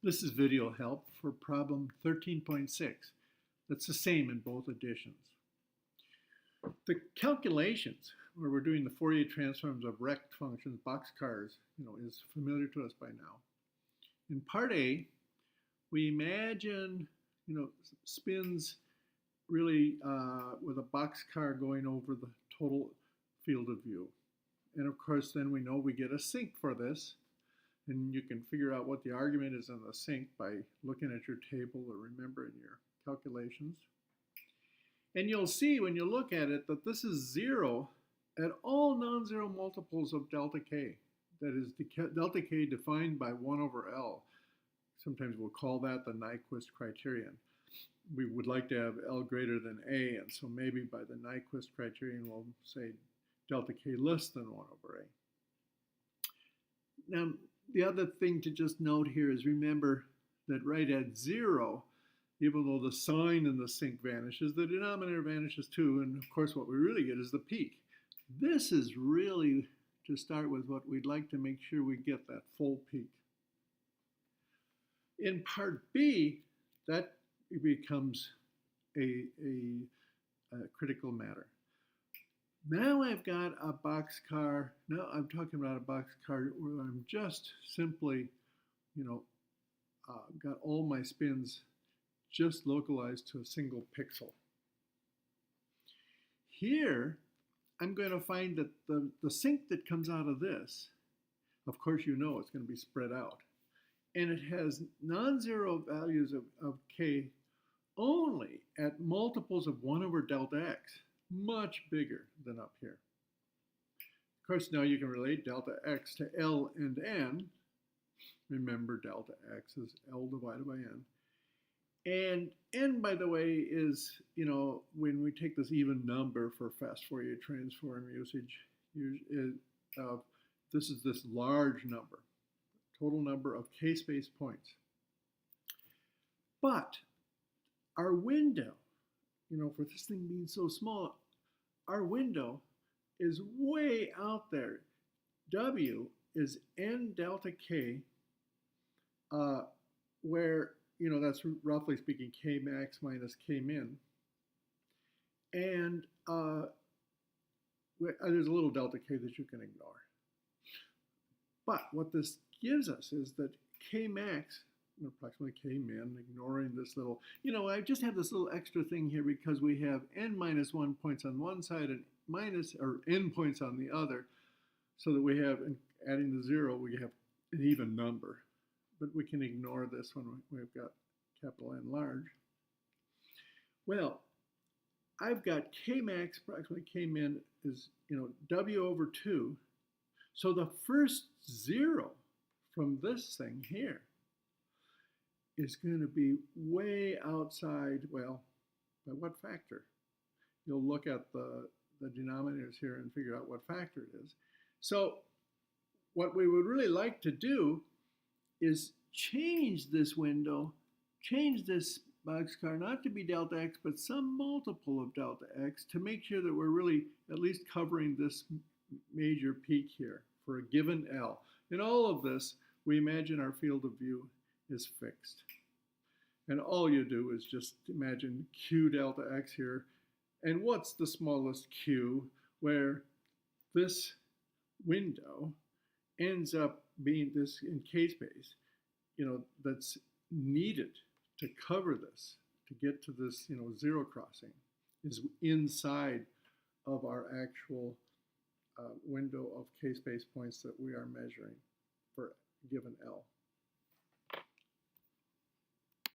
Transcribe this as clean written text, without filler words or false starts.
This is video help for problem 13.6. That's the same in both editions. The calculations, where we're doing the Fourier transforms of rect functions, boxcars, is familiar to us by now. In part A, we imagine, spins really with a boxcar going over the total field of view. And of course, then we know we get a sink for this. And you can figure out what the argument is in the sink by looking at your table or remembering your calculations. And you'll see when you look at it that this is 0 at all non-zero multiples of delta k. That is delta k defined by 1 over L. Sometimes we'll call that the Nyquist criterion. We would like to have L greater than A, and so maybe by the Nyquist criterion we'll say delta k less than 1 over A. Now, the other thing to just note here is remember that right at 0, even though the sign in the sink vanishes, the denominator vanishes too, and of course what we really get is the peak. This is really, to start with, what we'd like to make sure we get that full peak. In part B, that becomes a critical matter. Now I've got a boxcar. Now I'm talking about a boxcar where I'm just simply, got all my spins just localized to a single pixel. Here, I'm going to find that the sink that comes out of this, of course it's going to be spread out. And it has non-zero values of k only at multiples of 1 over delta x. Much bigger than up here. Of course, now you can relate delta x to L and n. Remember, delta x is L divided by n. And n, by the way, is, when we take this even number for fast Fourier transform usage, this is this large number, total number of k-space points. But our window, for this thing being so small, our window is way out there. W is n delta k, where, that's roughly speaking k max minus k min. And there's a little delta k that you can ignore. But what this gives us is that k max, approximately k min, ignoring this little, I just have this little extra thing here because we have n minus 1 points on one side and n points on the other, so that we have, adding the 0, we have an even number. But we can ignore this when we've got capital N large. Well, I've got k max, approximately k min, is, W over 2. So the first 0 from this thing here is going to be way outside, well, by what factor? You'll look at the denominators here and figure out what factor it is. So what we would really like to do is change this window, change this boxcar not to be delta x, but some multiple of delta x to make sure that we're really at least covering this major peak here for a given L. In all of this, we imagine our field of view is fixed. And all you do is just imagine q delta x here. And what's the smallest q where this window ends up being this in k-space, that's needed to cover this, to get to this, 0 crossing, is inside of our actual window of k-space points that we are measuring for a given L.